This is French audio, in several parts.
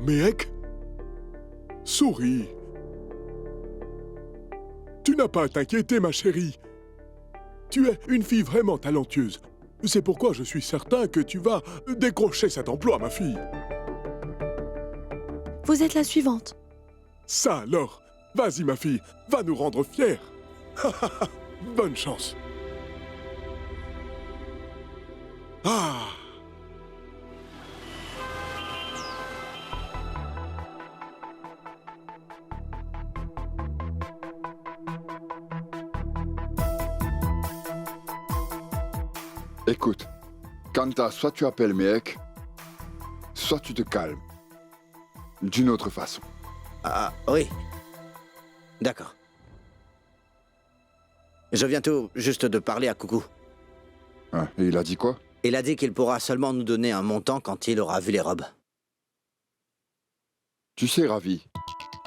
Mehek? Souris. Tu n'as pas à t'inquiéter, ma chérie. Tu es une fille vraiment talentueuse. C'est pourquoi je suis certain que tu vas décrocher cet emploi, ma fille. Vous êtes la suivante. Ça alors, vas-y ma fille, va nous rendre fiers. Bonne chance. Ah! Écoute, Kanta, soit tu appelles Mehek, soit tu te calmes. D'une autre façon. Ah, oui. D'accord. Je viens tout juste de parler à Coucou. Hein, et il a dit quoi? Il a dit qu'il pourra seulement nous donner un montant quand il aura vu les robes. Tu sais, Ravi,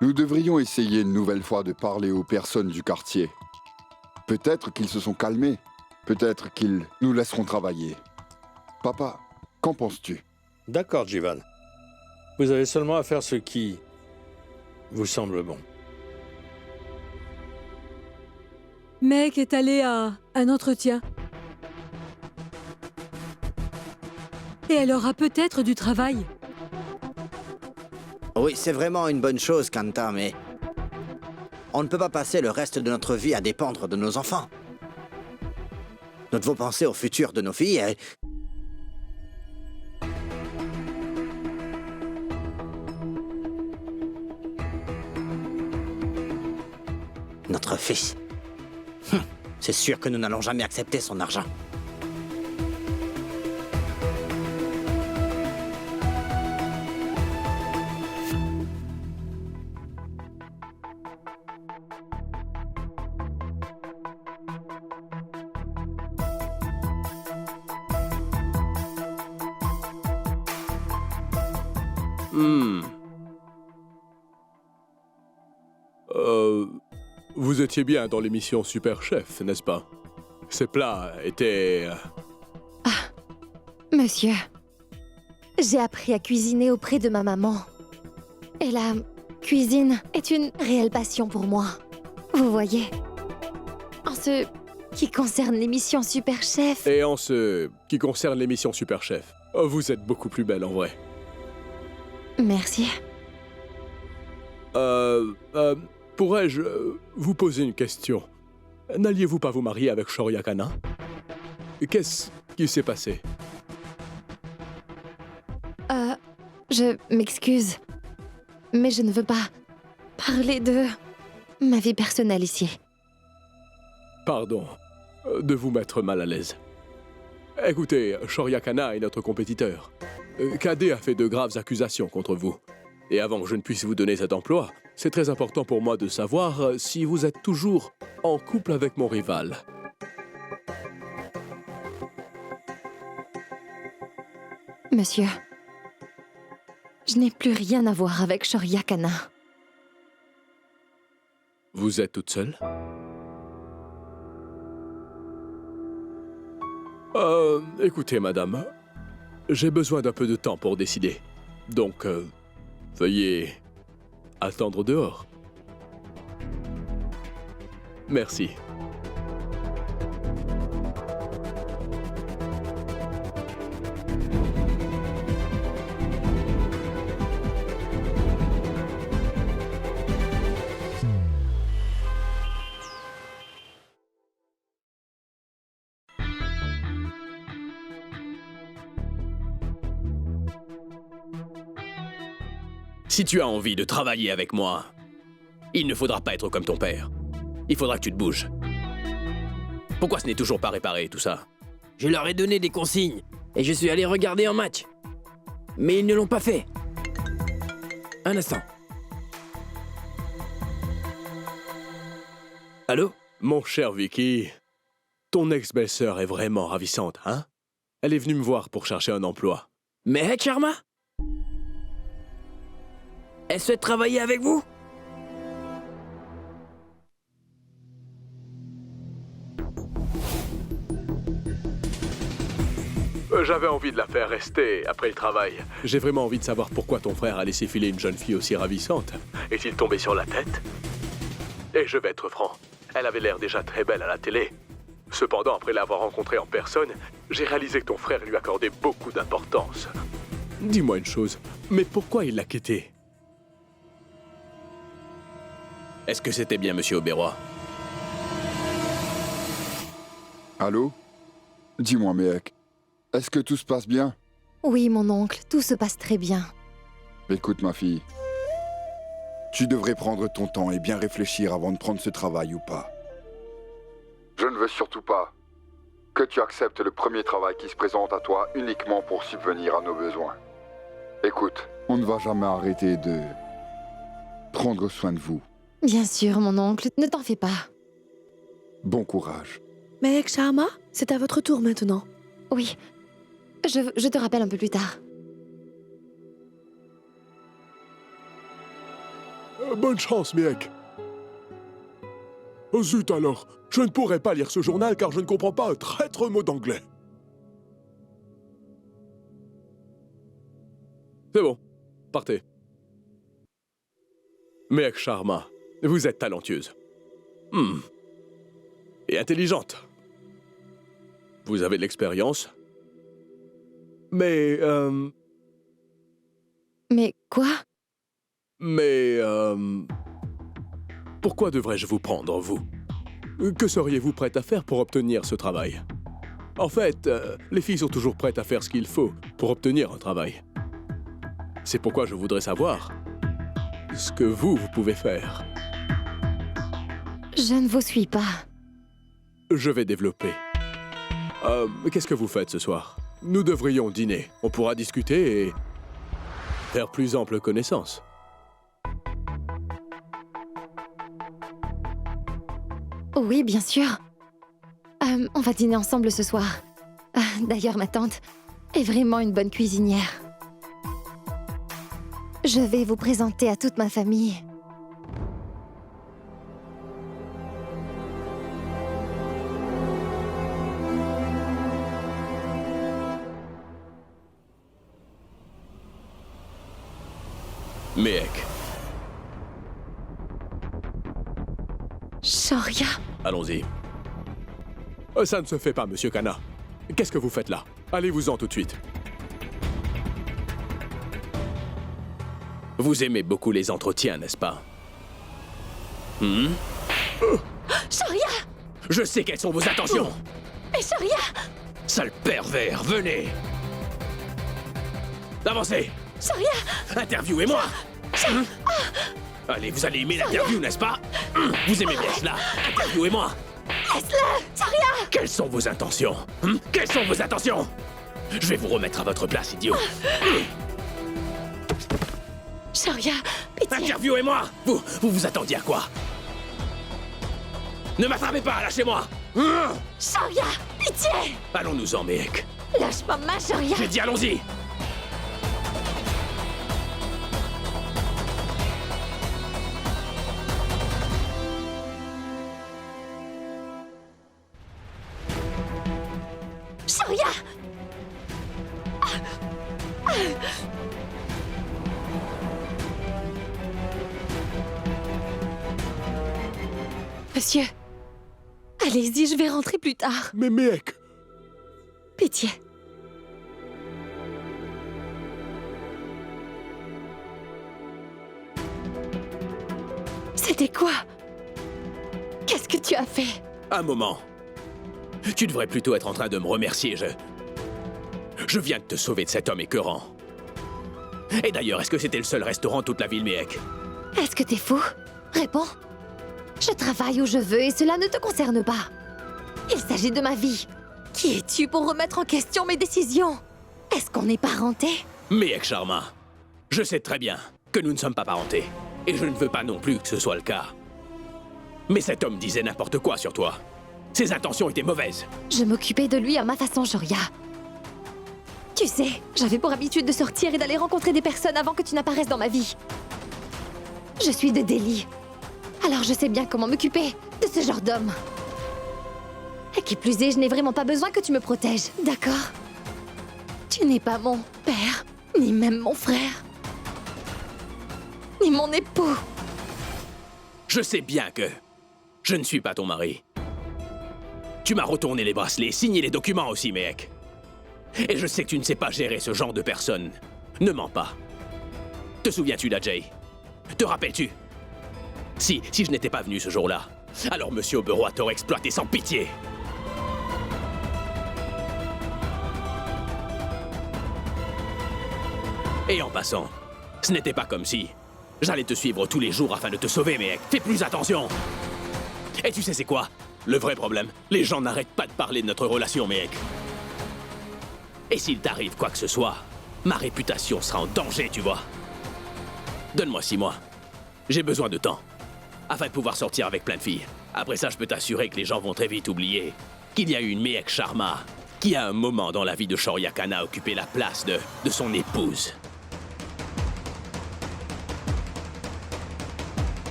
nous devrions essayer une nouvelle fois de parler aux personnes du quartier. Peut-être qu'ils se sont calmés. Peut-être qu'ils nous laisseront travailler. Papa, qu'en penses-tu? D'accord, Jivan. Vous avez seulement à faire ce qui vous semble bon. Meg est allée à un entretien. Et elle aura peut-être du travail. Oui, c'est vraiment une bonne chose, Kanta, mais... on ne peut pas passer le reste de notre vie à dépendre de nos enfants. Nous devons penser au futur de nos filles et... Notre fils. C'est sûr que nous n'allons jamais accepter son argent. Vous étiez bien dans l'émission Super Chef, n'est-ce pas? Ces plats étaient... Monsieur, j'ai appris à cuisiner auprès de ma maman. Et la cuisine est une réelle passion pour moi. Vous voyez. En ce qui concerne l'émission Super Chef... Et en ce qui concerne l'émission Super Chef, vous êtes beaucoup plus belle en vrai. Merci. Pourrais-je vous poser une question? N'alliez-vous pas vous marier avec Shoria Kana? Qu'est-ce qui s'est passé? Je m'excuse. Mais je ne veux pas parler de ma vie personnelle ici. Pardon de vous mettre mal à l'aise. Écoutez, Shoria Kana est notre compétiteur. KD a fait de graves accusations contre vous. Et avant que je ne puisse vous donner cet emploi, c'est très important pour moi de savoir si vous êtes toujours en couple avec mon rival. Monsieur, je n'ai plus rien à voir avec Shoria Kana. Vous êtes toute seule? Écoutez, madame, j'ai besoin d'un peu de temps pour décider. Donc, veuillez attendre dehors. Merci. Si tu as envie de travailler avec moi, il ne faudra pas être comme ton père. Il faudra que tu te bouges. Pourquoi ce n'est toujours pas réparé, tout ça? Je leur ai donné des consignes et je suis allé regarder un match. Mais ils ne l'ont pas fait. Un instant. Allô? Mon cher Vicky, ton ex-belle-sœur est vraiment ravissante, hein? Elle est venue me voir pour chercher un emploi. Mehek Sharma? Elle souhaite travailler avec vous? J'avais envie de la faire rester après le travail. J'ai vraiment envie de savoir pourquoi ton frère a laissé filer une jeune fille aussi ravissante. Est-il tombé sur la tête? Et je vais être franc, elle avait l'air déjà très belle à la télé. Cependant, après l'avoir rencontrée en personne, j'ai réalisé que ton frère lui accordait beaucoup d'importance. Dis-moi une chose, mais pourquoi il l'a quittée? Est-ce que c'était bien, monsieur Auberoy? Allô? Dis-moi, mec, est-ce que tout se passe bien? Oui, mon oncle, tout se passe très bien. Écoute, ma fille, tu devrais prendre ton temps et bien réfléchir avant de prendre ce travail ou pas. Je ne veux surtout pas que tu acceptes le premier travail qui se présente à toi uniquement pour subvenir à nos besoins. Écoute, on ne va jamais arrêter de prendre soin de vous. Bien sûr, mon oncle, ne t'en fais pas. Bon courage. Mec Sharma, c'est à votre tour maintenant. Oui, je te rappelle un peu plus tard. Bonne chance, mec. Oh zut alors, je ne pourrai pas lire ce journal car je ne comprends pas un traître mot d'anglais. C'est bon, partez. Mec Sharma, vous êtes talentueuse. Et intelligente. Vous avez de l'expérience. Mais, Mais quoi? Pourquoi devrais-je vous prendre, vous? Que seriez-vous prête à faire pour obtenir ce travail? En fait, les filles sont toujours prêtes à faire ce qu'il faut pour obtenir un travail. C'est pourquoi je voudrais savoir ce que vous pouvez faire. Je ne vous suis pas. Je vais développer. Qu'est-ce que vous faites ce soir? Nous devrions dîner. On pourra discuter et faire plus ample connaissance. Oui, bien sûr. On va dîner ensemble ce soir. D'ailleurs, ma tante est vraiment une bonne cuisinière. Je vais vous présenter à toute ma famille. Mehek, Shoria, allons-y. Ça ne se fait pas, Monsieur Kana. Qu'est-ce que vous faites là? Allez-vous-en tout de suite. Vous aimez beaucoup les entretiens, n'est-ce pas? Shoria! Je sais quelles sont vos intentions. Mais Shoria! Sale pervers, venez. Avancez. Shoria! Interviewez-moi. Allez, vous allez aimer l'interview, n'est-ce pas? Vous aimez bien cela. Interviewez-moi. Laisse-le! Shoria! Quelles sont vos intentions? Quelles sont vos intentions? Je vais vous remettre à votre place, idiot. Shoria, pitié! Interviewez-moi. Vous attendiez à quoi? Ne m'attrapez pas, lâchez-moi. Shoria, pitié! Allons-nous-en, mec. Lâche ma main, Shoria! J'ai dit allons-y. Shoria! Monsieur, allez-y, je vais rentrer plus tard. Mais mec, Pitié. C'était quoi? Qu'est-ce que tu as fait? Un moment. Tu devrais plutôt être en train de me remercier, Je viens de te sauver de cet homme écœurant. Et d'ailleurs, est-ce que c'était le seul restaurant toute la ville, Mehek? Est-ce que t'es fou? Réponds. Je travaille où je veux et cela ne te concerne pas. Il s'agit de ma vie. Qui es-tu pour remettre en question mes décisions? Est-ce qu'on est parentés? Mehek Sharma, je sais très bien que nous ne sommes pas parentés. Et je ne veux pas non plus que ce soit le cas. Mais cet homme disait n'importe quoi sur toi. Ses intentions étaient mauvaises. Je m'occupais de lui à ma façon, Shoria. Tu sais, j'avais pour habitude de sortir et d'aller rencontrer des personnes avant que tu n'apparaisses dans ma vie. Je suis de Delhi. Alors je sais bien comment m'occuper de ce genre d'homme. Et qui plus est, je n'ai vraiment pas besoin que tu me protèges, d'accord? Tu n'es pas mon père, ni même mon frère, ni mon époux. Je sais bien que je ne suis pas ton mari. Tu m'as retourné les bracelets, signé les documents aussi, mec. Et je sais que tu ne sais pas gérer ce genre de personne. Ne mens pas. Te souviens-tu d'Ajay? Te rappelles-tu? Si je n'étais pas venu ce jour-là, alors Monsieur Oberoi t'aurait exploité sans pitié. Et en passant, ce n'était pas comme si j'allais te suivre tous les jours afin de te sauver, mec. Fais plus attention. Et tu sais c'est quoi? Le vrai problème, les gens n'arrêtent pas de parler de notre relation, mec. Et s'il t'arrive quoi que ce soit, ma réputation sera en danger, tu vois. Donne-moi 6 mois. J'ai besoin de temps. Afin de pouvoir sortir avec plein de filles. Après ça, je peux t'assurer que les gens vont très vite oublier qu'il y a eu une Mehek Sharma qui, à un moment dans la vie de Shoria Khanna, a occupé la place de son épouse.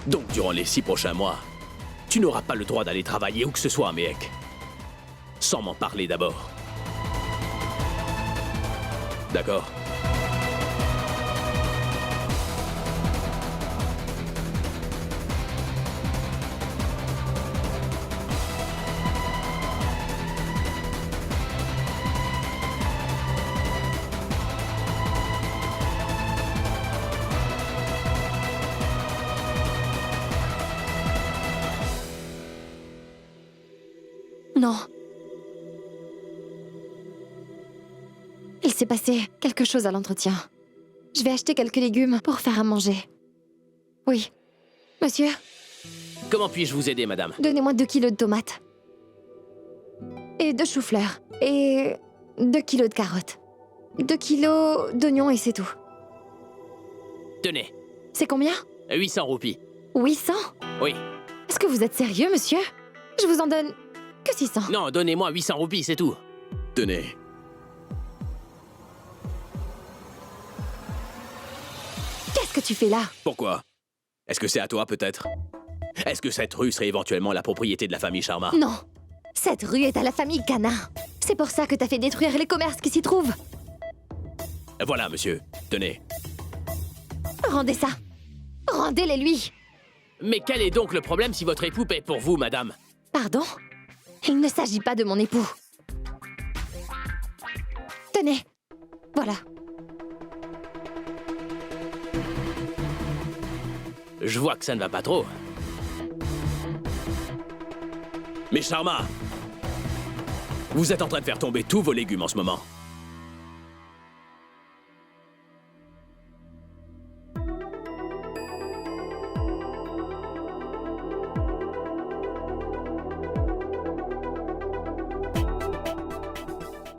Donc, durant les 6 prochains mois, tu n'auras pas le droit d'aller travailler où que ce soit, Mehek. Sans m'en parler d'abord. D'accord? Non. Il s'est passé quelque chose à l'entretien. Je vais acheter quelques légumes pour faire à manger. Oui. Monsieur, Comment puis-je vous aider, madame? donnez-moi 2 kilos de tomates. Et de choux-fleurs. Et 2 kilos de carottes. 2 kilos d'oignons et c'est tout. Tenez, C'est combien? 800 roupies. 800? Oui. Est-ce que vous êtes sérieux, monsieur? Je vous en donne que 600. Non, donnez-moi 800 roupies, c'est tout. Tenez. Qu'est-ce que tu fais là? Pourquoi? Est-ce que c'est à toi, peut-être? Est-ce que cette rue serait éventuellement la propriété de la famille Sharma? Non. Cette rue est à la famille Khanna. C'est pour ça que t'as fait détruire les commerces qui s'y trouvent. Voilà, monsieur. Tenez. Rendez ça. Rendez-les lui. Mais quel est donc le problème si votre époux paie pour vous, madame? Pardon? Il ne s'agit pas de mon époux. Tenez. Voilà. Je vois que ça ne va pas trop. Mais Sharma, vous êtes en train de faire tomber tous vos légumes en ce moment.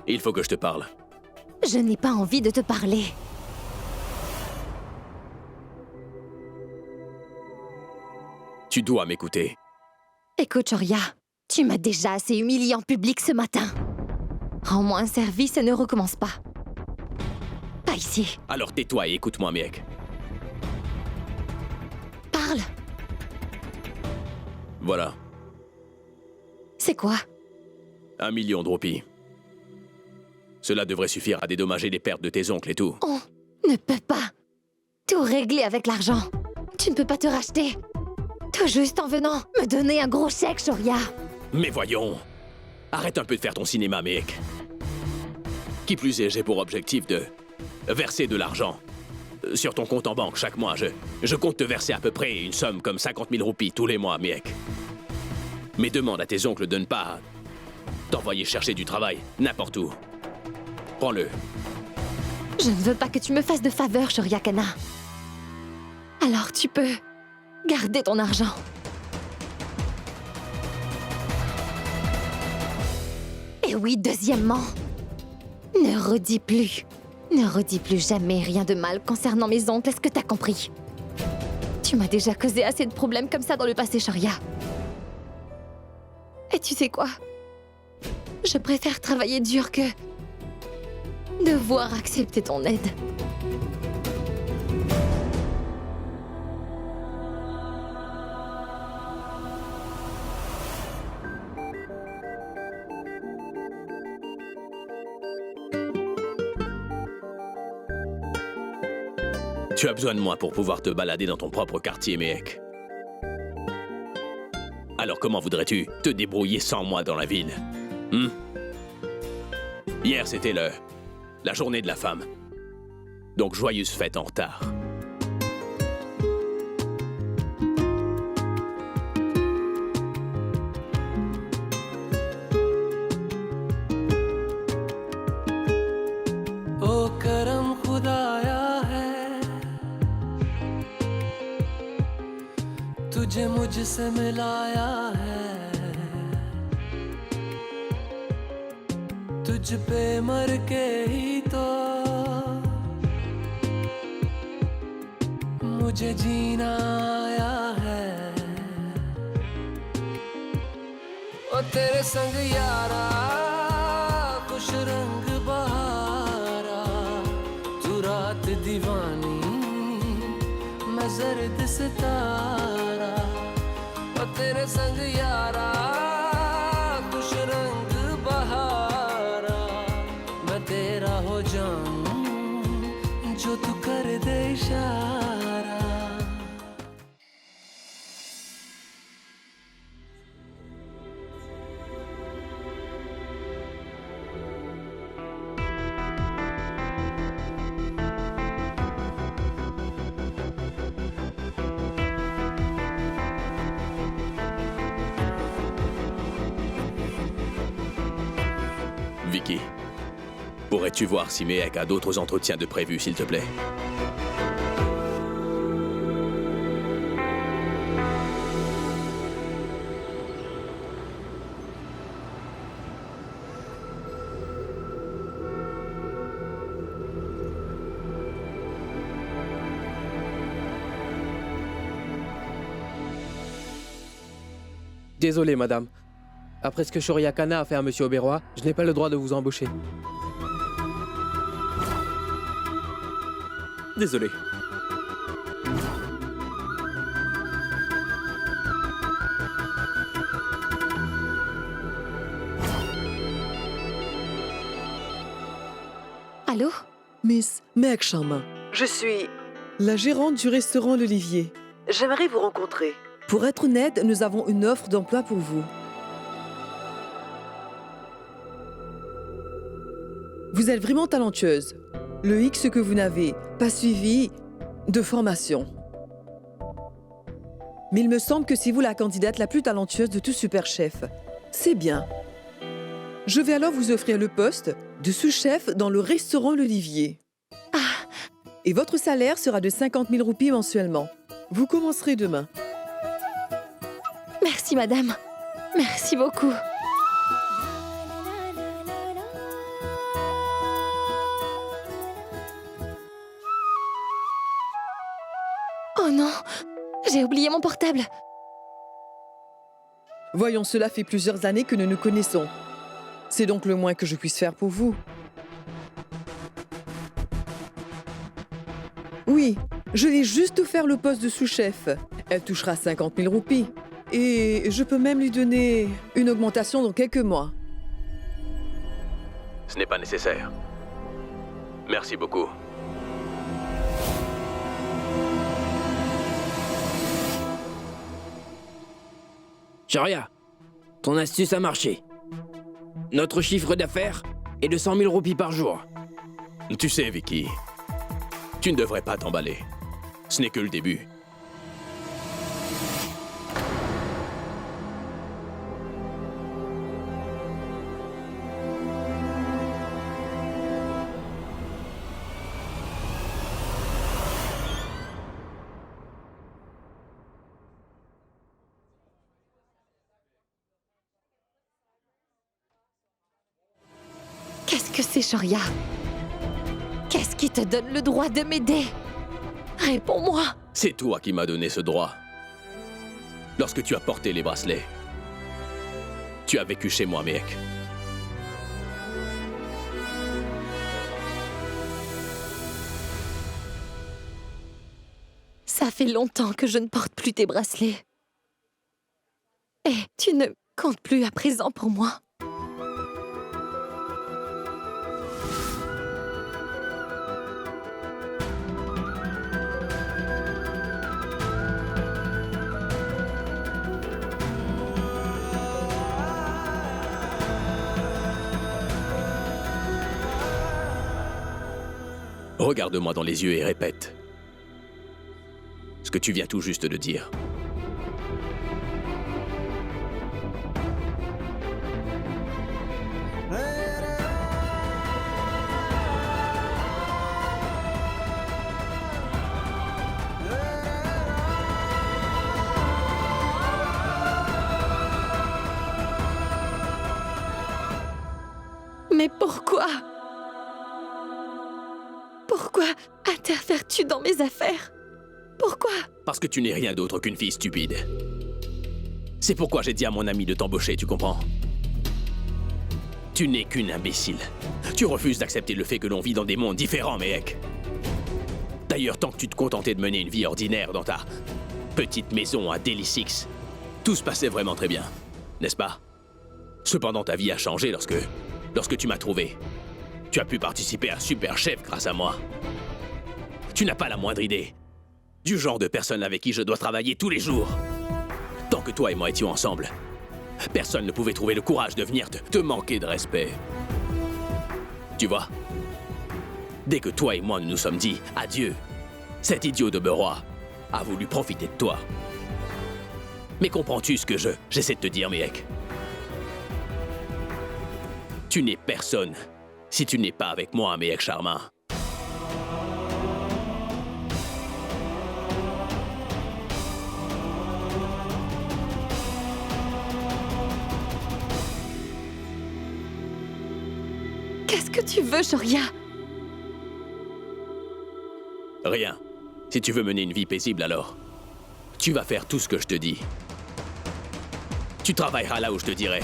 Il faut que je te parle. Je n'ai pas envie de te parler. Tu dois m'écouter. Écoute, Shoria, tu m'as déjà assez humilié en public ce matin. Rends-moi un service et ne recommence pas. Pas ici. Alors tais-toi et écoute-moi, mec. Parle. Voilà, C'est quoi? 1 million de roupies. Cela devrait suffire à dédommager les pertes de tes oncles et tout. On ne peut pas tout régler avec l'argent. Tu ne peux pas te racheter. Tout juste en venant me donner un gros chèque, Shoria. Mais voyons, arrête un peu de faire ton cinéma, mec. Qui plus est, j'ai pour objectif de verser de l'argent sur ton compte en banque chaque mois. Je compte te verser à peu près une somme comme 50 000 roupies tous les mois, mec. Mais demande à tes oncles de ne pas t'envoyer chercher du travail n'importe où. Prends-le. Je ne veux pas que tu me fasses de faveur, Shoria Khanna. Alors tu peux garder ton argent. Et oui, deuxièmement, ne redis plus jamais rien de mal concernant mes oncles, est-ce que t'as compris? Tu m'as déjà causé assez de problèmes comme ça dans le passé, Shoria. Et tu sais quoi? Je préfère travailler dur que devoir accepter ton aide. Tu as besoin de moi pour pouvoir te balader dans ton propre quartier, Mehek. Alors comment voudrais-tu te débrouiller sans moi dans la ville? Hier, c'était la journée de la femme. Donc joyeuse fête en retard. तुझे मुझसे मिलाया है तुझ पे मर के ही तो मुझे जीना आया है ओ तेरे संग यारा खुश रंग बहारा तू रात दीवानी मैं जर्द सितारा और तेरे संग यारा खुश रंग बहारा मैं तेरा हो जाऊं जो तू कर दे इशारा Vicky, pourrais-tu voir si Mehek a d'autres entretiens de prévus, s'il te plaît? Désolé, madame. Après ce que Shoria Khanna a fait à Monsieur Oberoi, je n'ai pas le droit de vous embaucher. Désolé. Allô? Miss Mehek Sharma. Je suis... La gérante du restaurant L'Olivier. J'aimerais vous rencontrer. Pour être honnête, nous avons une offre d'emploi pour vous. Vous êtes vraiment talentueuse. Le X que vous n'avez pas suivi de formation. Mais il me semble que c'est vous la candidate la plus talentueuse de tout super chef. C'est bien. Je vais alors vous offrir le poste de sous-chef dans le restaurant L'Olivier. Et votre salaire sera de 50 000 roupies mensuellement. Vous commencerez demain. Merci, madame. Merci beaucoup. Oh non, j'ai oublié mon portable. Voyons, cela fait plusieurs années que nous nous connaissons. C'est donc le moins que je puisse faire pour vous. Oui, je vais juste offert le poste de sous-chef. Elle touchera 50 000 roupies. Et je peux même lui donner une augmentation dans quelques mois. Ce n'est pas nécessaire. Merci beaucoup. Shoria, ton astuce a marché. Notre chiffre d'affaires est de 100 000 roupies par jour. Tu sais, Vicky, tu ne devrais pas t'emballer. Ce n'est que le début. Qu'est-ce que c'est, Shoria? Qu'est-ce qui te donne le droit de m'aider? Réponds-moi. C'est toi qui m'as donné ce droit. Lorsque tu as porté les bracelets, tu as vécu chez moi, Mehek. Ça fait longtemps que je ne porte plus tes bracelets. Et tu ne comptes plus à présent pour moi. Regarde-moi dans les yeux et répète ce que tu viens tout juste de dire. Mais pourquoi? Pourquoi interfères-tu dans mes affaires? Pourquoi? Parce que tu n'es rien d'autre qu'une fille stupide. C'est pourquoi j'ai dit à mon ami de t'embaucher, tu comprends? Tu n'es qu'une imbécile. Tu refuses d'accepter le fait que l'on vit dans des mondes différents, mec. D'ailleurs, tant que tu te contentais de mener une vie ordinaire dans ta petite maison à Daily Six, tout se passait vraiment très bien, n'est-ce pas? Cependant, ta vie a changé lorsque tu m'as trouvé. Tu as pu participer à Super Chef grâce à moi. Tu n'as pas la moindre idée du genre de personne avec qui je dois travailler tous les jours. Tant que toi et moi étions ensemble, personne ne pouvait trouver le courage de venir te manquer de respect. Tu vois? Dès que toi et moi nous nous sommes dit adieu, cet idiot de Beroy a voulu profiter de toi. Mais comprends-tu ce que j'essaie de te dire, mec? Tu n'es personne si tu n'es pas avec moi, mec charmant. Qu'est-ce que tu veux, Shoria? Rien. Si tu veux mener une vie paisible, alors tu vas faire tout ce que je te dis. Tu travailleras là où je te dirai.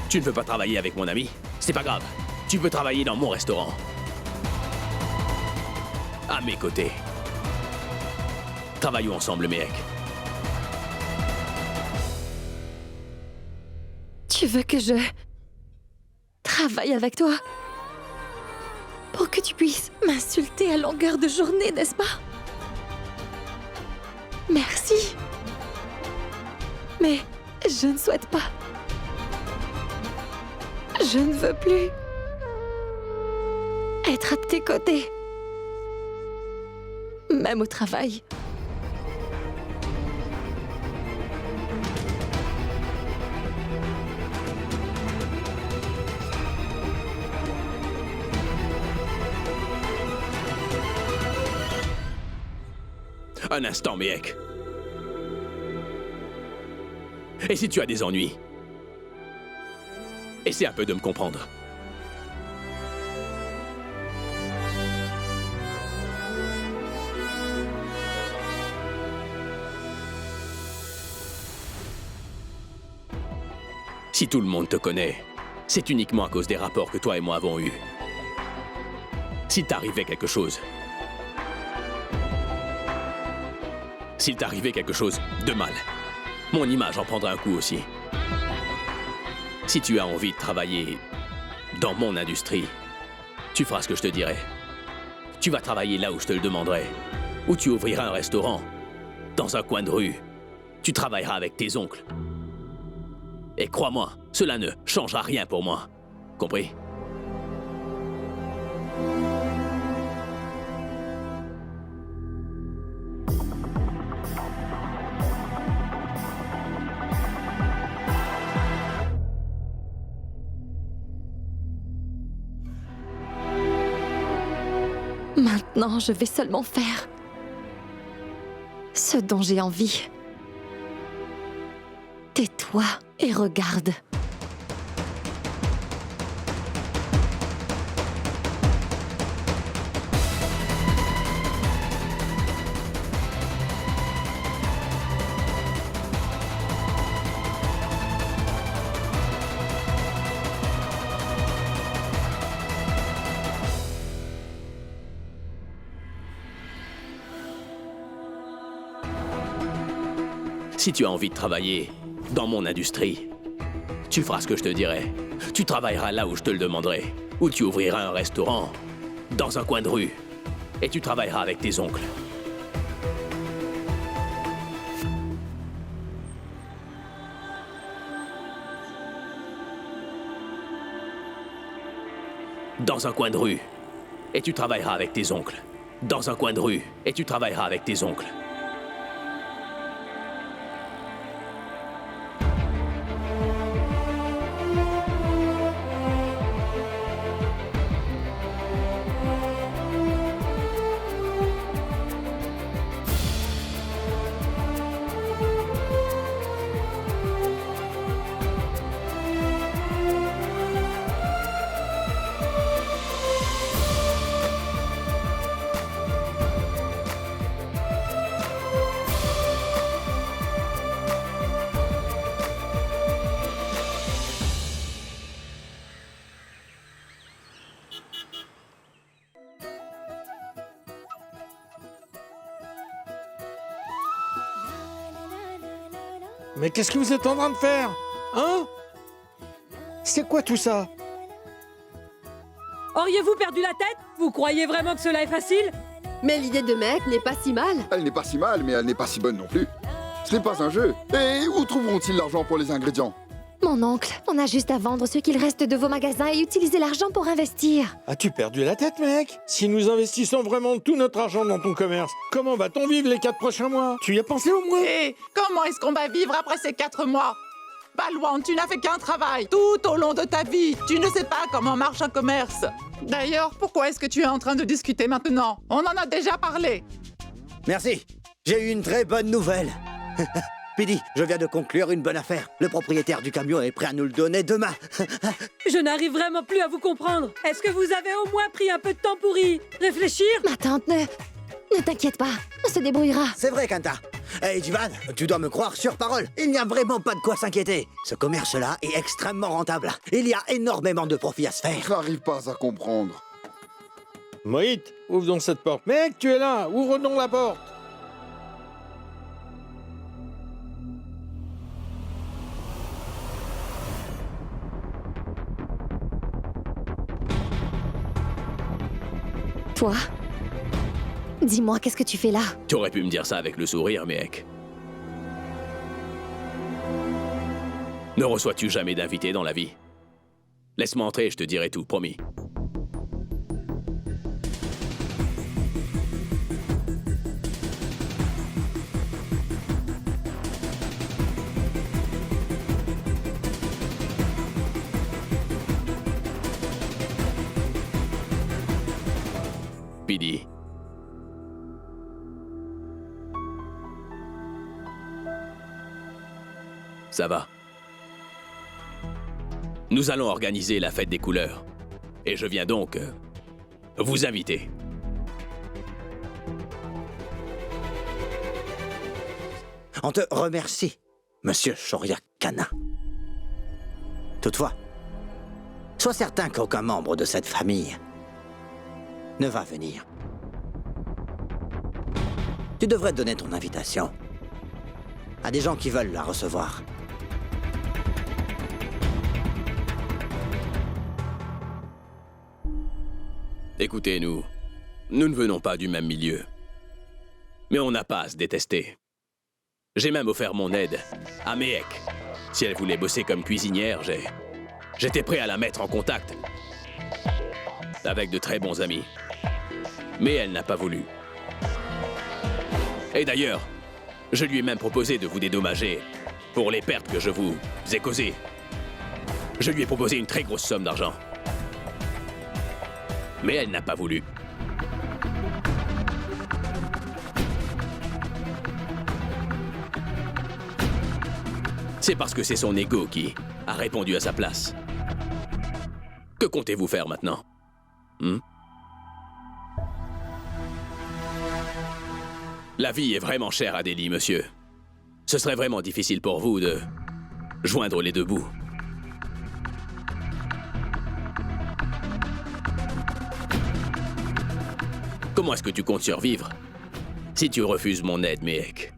Tu ne veux pas travailler avec mon ami? C'est pas grave. Tu peux travailler dans mon restaurant. À mes côtés. Travaillons ensemble, mec. Tu veux que je travaille avec toi? Pour que tu puisses m'insulter à longueur de journée, n'est-ce pas? Merci. Mais je ne souhaite pas. Je ne veux plus être à tes côtés. Même au travail. Un instant, mec. Et si tu as des ennuis, essaie un peu de me comprendre. Si tout le monde te connaît, c'est uniquement à cause des rapports que toi et moi avons eus. S'il t'arrivait quelque chose... S'il t'arrivait quelque chose de mal, mon image en prendra un coup aussi. Si tu as envie de travailler dans mon industrie, tu feras ce que je te dirai. Tu vas travailler là où je te le demanderai. Ou tu ouvriras un restaurant, dans un coin de rue. Tu travailleras avec tes oncles. Et crois-moi, cela ne changera rien pour moi. Compris? Maintenant, je vais seulement faire ce dont j'ai envie. Tais-toi et regarde. Si tu as envie de travailler dans mon industrie, tu feras ce que je te dirai. Tu travailleras là où je te le demanderai. Ou tu ouvriras un restaurant dans un coin de rue. Et tu travailleras avec tes oncles. Dans un coin de rue. et tu travailleras avec tes oncles. Dans un coin de rue, et tu travailleras avec tes oncles. Mais qu'est-ce que vous êtes en train de faire? Hein? C'est quoi tout ça? Auriez-vous perdu la tête? Vous croyez vraiment que cela est facile? Mais l'idée de mec n'est pas si mal. Elle n'est pas si mal, mais elle n'est pas si bonne non plus. Ce n'est pas un jeu. Et où trouveront-ils l'argent pour les ingrédients? Mon oncle, on a juste à vendre ce qu'il reste de vos magasins et utiliser l'argent pour investir. As-tu perdu la tête, mec? Si nous investissons vraiment tout notre argent dans ton commerce, comment va-t-on vivre les 4 prochains mois? Tu y as pensé au moins? Et comment est-ce qu'on va vivre après ces 4 mois? Balwan, tu n'as fait qu'un travail tout au long de ta vie. Tu ne sais pas comment marche un commerce. D'ailleurs, pourquoi est-ce que tu es en train de discuter maintenant? On en a déjà parlé. Merci. J'ai eu une très bonne nouvelle. Pidi, je viens de conclure une bonne affaire. Le propriétaire du camion est prêt à nous le donner demain. Je n'arrive vraiment plus à vous comprendre. Est-ce que vous avez au moins pris un peu de temps pour y réfléchir? Ma tante, ne t'inquiète pas, on se débrouillera. C'est vrai, Kanta. Hey, Jivan, tu dois me croire sur parole. Il n'y a vraiment pas de quoi s'inquiéter. Ce commerce-là est extrêmement rentable. Il y a énormément de profit à se faire. Je n'arrive pas à comprendre. Mohit, ouvre donc cette porte. Mec, tu es là, ouvre donc la porte. Toi? Dis-moi, qu'est-ce que tu fais là? Tu aurais pu me dire ça avec le sourire, mec. Ne reçois-tu jamais d'invités dans la vie? Laisse-moi entrer, je te dirai tout, promis. Pidi. Ça va. Nous allons organiser la fête des couleurs. Et je viens donc vous inviter. On te remercie, Monsieur Shoria Kana. Toutefois, sois certain qu'aucun membre de cette famille ne va venir. Tu devrais donner ton invitation à des gens qui veulent la recevoir. Écoutez, nous ne venons pas du même milieu. Mais on n'a pas à se détester. J'ai même offert mon aide à Mehek. Si elle voulait bosser comme cuisinière, j'étais prêt à la mettre en contact avec de très bons amis. Mais elle n'a pas voulu. Et d'ailleurs, je lui ai même proposé de vous dédommager pour les pertes que je vous ai causées. Je lui ai proposé une très grosse somme d'argent. Mais elle n'a pas voulu. C'est parce que c'est son ego qui a répondu à sa place. Que comptez-vous faire maintenant? La vie est vraiment chère à Delhi, monsieur. Ce serait vraiment difficile pour vous de joindre les deux bouts. Comment est-ce que tu comptes survivre si tu refuses mon aide, Mehek?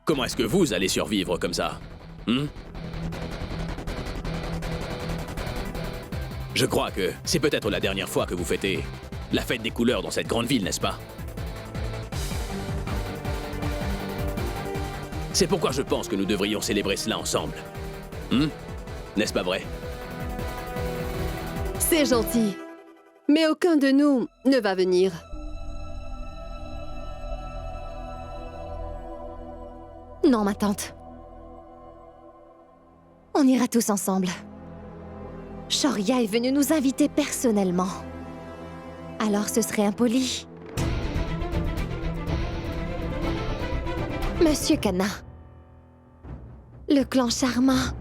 Comment est-ce que vous allez survivre comme ça? Je crois que c'est peut-être la dernière fois que vous fêtez la fête des couleurs dans cette grande ville, n'est-ce pas? C'est pourquoi je pense que nous devrions célébrer cela ensemble. N'est-ce pas vrai? C'est gentil. Mais aucun de nous ne va venir. Non, ma tante. On ira tous ensemble. Shoria est venue nous inviter personnellement. Alors ce serait impoli. Monsieur Kana, le clan Sharma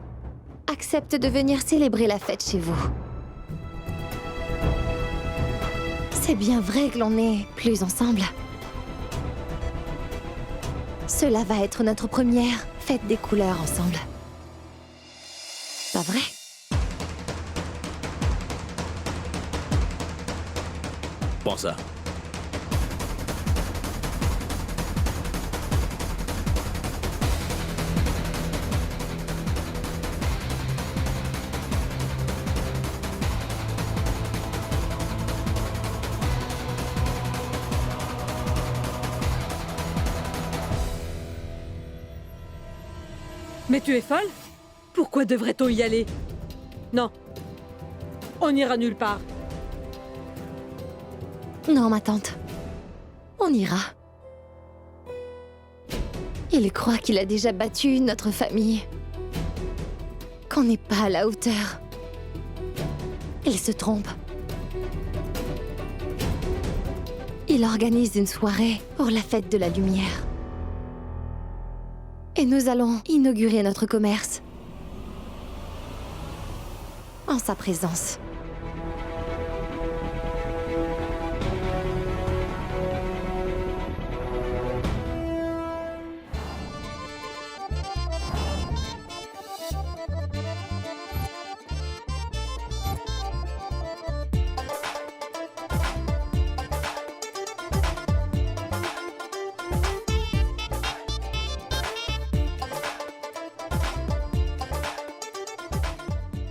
accepte de venir célébrer la fête chez vous. C'est bien vrai que l'on est plus ensemble. Cela va être notre première fête des couleurs ensemble. Pas vrai? Prends ça. Mais tu es folle? Pourquoi devrait-on y aller? Non. On n'ira nulle part. Non, ma tante. On ira. Il croit qu'il a déjà battu notre famille. Qu'on n'est pas à la hauteur. Il se trompe. Il organise une soirée pour la fête de la lumière. Et nous allons inaugurer notre commerce. En sa présence.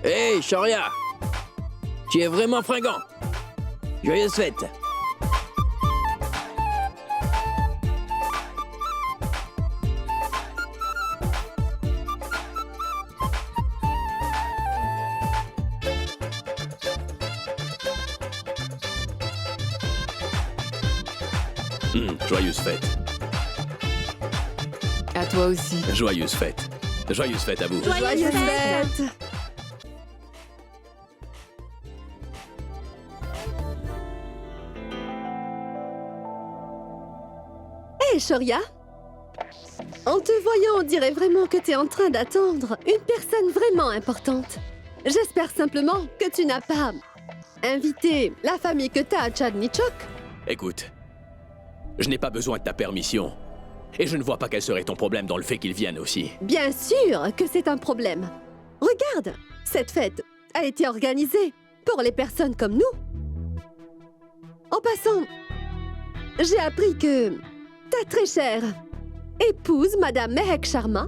Hey, Shoria! Tu es vraiment fringant! Joyeuse fête! Joyeuse fête. À toi aussi. Joyeuse fête. Joyeuse fête à vous. Joyeuse fête! Hé, Shoria! En te voyant, on dirait vraiment que tu es en train d'attendre une personne vraiment importante. J'espère simplement que tu n'as pas invité la famille que t'as à Chadnichok. Écoute, je n'ai pas besoin de ta permission. Et je ne vois pas quel serait ton problème dans le fait qu'ils viennent aussi. Bien sûr que c'est un problème. Regarde, cette fête a été organisée pour les personnes comme nous. En passant, j'ai appris que ta très chère épouse, Madame Mehek Sharma,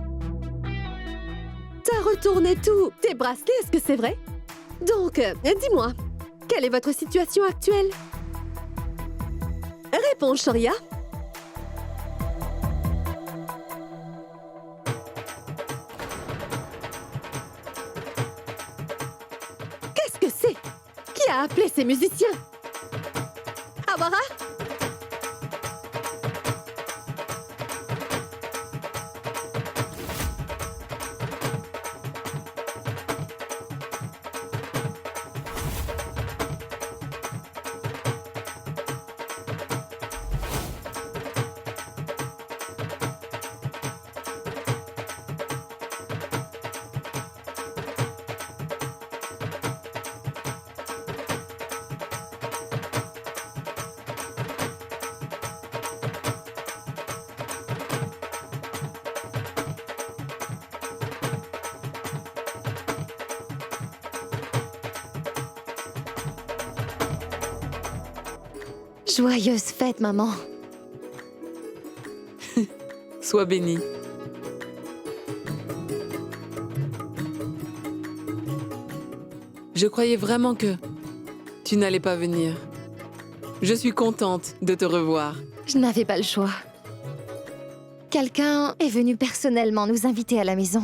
t'a retourné tous tes bracelets, est-ce que c'est vrai? Donc, dis-moi, quelle est votre situation actuelle? Réponds, Shoria. Qu'est-ce que c'est? Qui a appelé ces musiciens? Awara? Joyeuse fête, maman. Sois bénie. Je croyais vraiment que tu n'allais pas venir. Je suis contente de te revoir. Je n'avais pas le choix. Quelqu'un est venu personnellement nous inviter à la maison.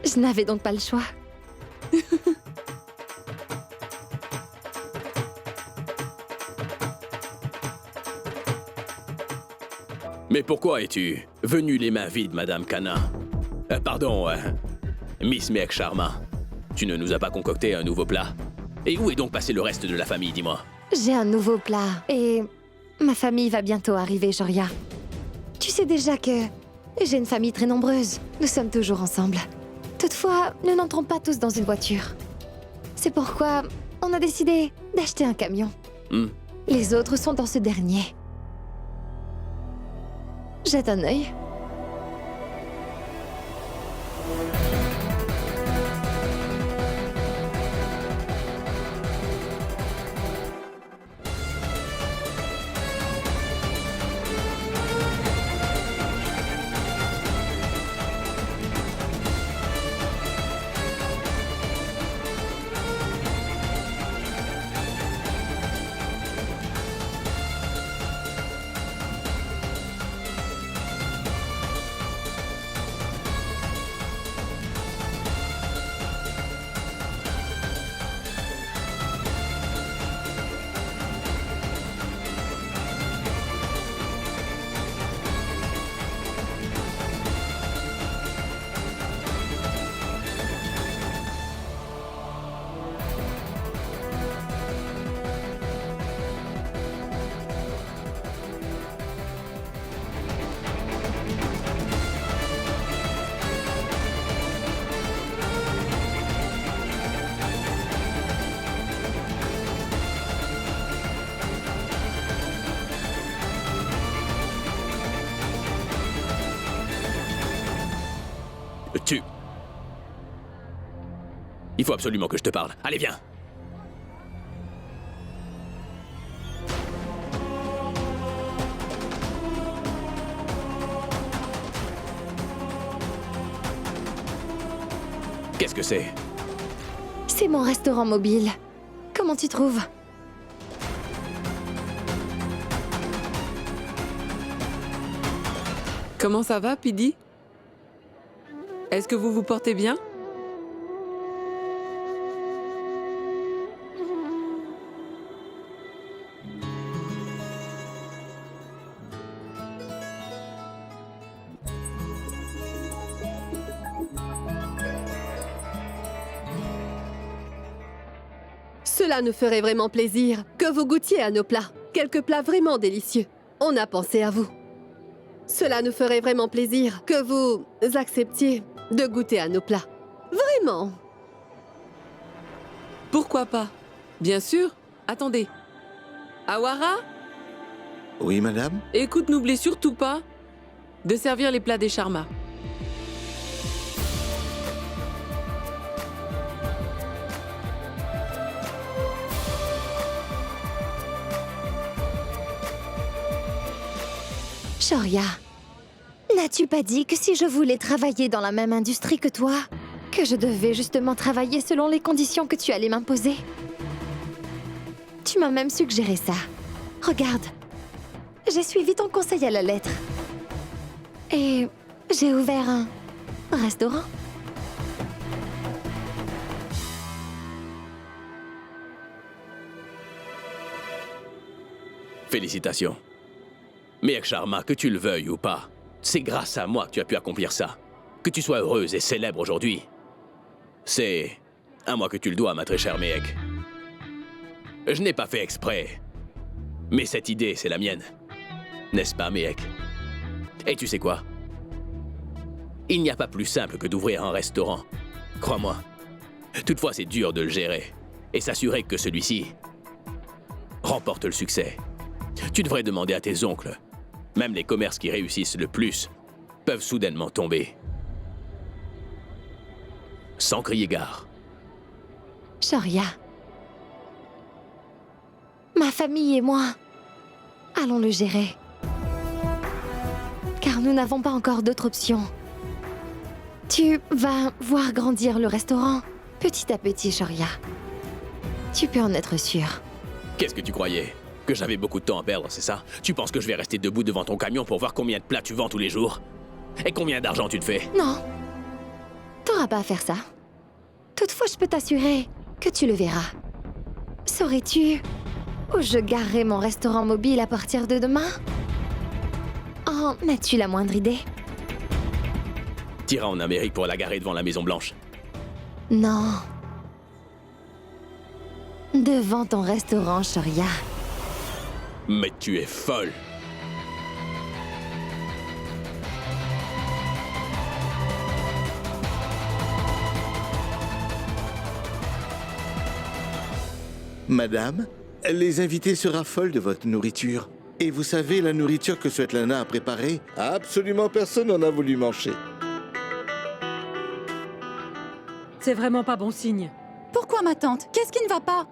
Je n'avais donc pas le choix. Mais pourquoi es-tu venue les mains vides, Madame Kana? Miss Mehek Sharma. Tu ne nous as pas concocté un nouveau plat? Et où est donc passé le reste de la famille, dis-moi? J'ai un nouveau plat et ma famille va bientôt arriver, Shoria. Tu sais déjà que j'ai une famille très nombreuse. Nous sommes toujours ensemble. Toutefois, nous n'entrons pas tous dans une voiture. C'est pourquoi on a décidé d'acheter un camion. Les autres sont dans ce dernier. Jette un œil. Il faut absolument que je te parle. Allez, viens. Qu'est-ce que c'est? C'est mon restaurant mobile. Comment tu trouves? Comment ça va, Pidi? Est-ce que vous vous portez bien? Cela nous ferait vraiment plaisir que vous goûtiez à nos plats. Quelques plats vraiment délicieux. On a pensé à vous. Cela nous ferait vraiment plaisir que vous acceptiez de goûter à nos plats. Vraiment. Pourquoi pas? Bien sûr. Attendez. Awara? Oui, madame? Écoute, n'oublie surtout pas de servir les plats des Sharma. Shoria, n'as-tu pas dit que si je voulais travailler dans la même industrie que toi, que je devais justement travailler selon les conditions que tu allais m'imposer? Tu m'as même suggéré ça. Regarde, j'ai suivi ton conseil à la lettre. Et j'ai ouvert un restaurant. Félicitations. Mehek Sharma, que tu le veuilles ou pas, c'est grâce à moi que tu as pu accomplir ça. Que tu sois heureuse et célèbre aujourd'hui. C'est à moi que tu le dois, ma très chère Mehek. Je n'ai pas fait exprès. Mais cette idée, c'est la mienne. N'est-ce pas, Mehek? Et tu sais quoi? Il n'y a pas plus simple que d'ouvrir un restaurant. Crois-moi. Toutefois, c'est dur de le gérer. Et s'assurer que celui-ci remporte le succès. Tu devrais demander à tes oncles. Même les commerces qui réussissent le plus peuvent soudainement tomber. Sans crier gare. Shoria. Ma famille et moi, allons le gérer. Car nous n'avons pas encore d'autre option. Tu vas voir grandir le restaurant petit à petit, Shoria. Tu peux en être sûr. Qu'est-ce que tu croyais? Que j'avais beaucoup de temps à perdre, c'est ça? Tu penses que je vais rester debout devant ton camion pour voir combien de plats tu vends tous les jours? Et combien d'argent tu te fais? Non. T'auras pas à faire ça. Toutefois, je peux t'assurer que tu le verras. Saurais-tu où je garerai mon restaurant mobile à partir de demain? En En as-tu la moindre idée? T'iras en Amérique pour la garer devant la Maison Blanche. Non. Devant ton restaurant, Shoria. Mais tu es folle. Madame, les invités se raffolent de votre nourriture. Et vous savez, la nourriture que Svetlana a préparée, absolument personne n'en a voulu manger. C'est vraiment pas bon signe. Pourquoi, ma tante? Qu'est-ce qui ne va pas?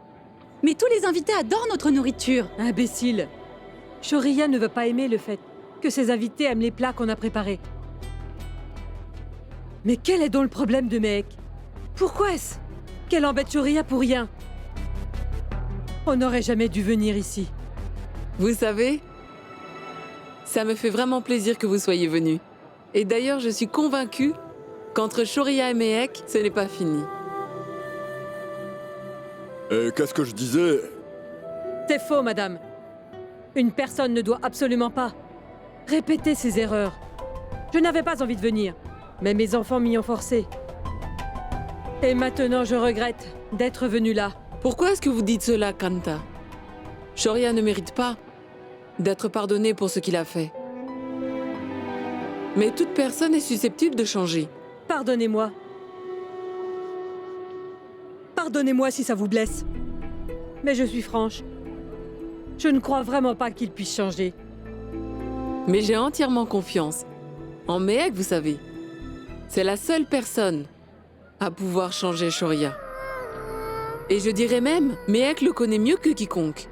Mais tous les invités adorent notre nourriture. Imbécile. Shoria ne veut pas aimer le fait que ses invités aiment les plats qu'on a préparés. Mais quel est donc le problème de Mehek? Pourquoi est-ce qu'elle embête Shoria pour rien? On n'aurait jamais dû venir ici. Vous savez, ça me fait vraiment plaisir que vous soyez venus. Et d'ailleurs, je suis convaincue qu'entre Shoria et Mehek, ce n'est pas fini. Qu'est-ce que je disais? C'est faux, madame. Une personne ne doit absolument pas répéter ses erreurs. Je n'avais pas envie de venir, mais mes enfants m'y ont forcé. Et maintenant, je regrette d'être venue là. Pourquoi est-ce que vous dites cela, Kanta? Shoria ne mérite pas d'être pardonné pour ce qu'il a fait. Mais toute personne est susceptible de changer. Pardonnez-moi. Pardonnez-moi si ça vous blesse. Mais je suis franche. Je ne crois vraiment pas qu'il puisse changer. Mais j'ai entièrement confiance en Mehek, vous savez. C'est la seule personne à pouvoir changer Shoria. Et je dirais même, Mehek le connaît mieux que quiconque.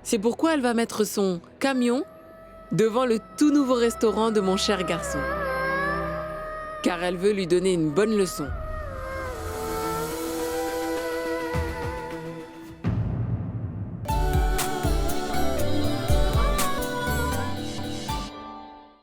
C'est pourquoi elle va mettre son camion devant le tout nouveau restaurant de mon cher garçon. Car elle veut lui donner une bonne leçon.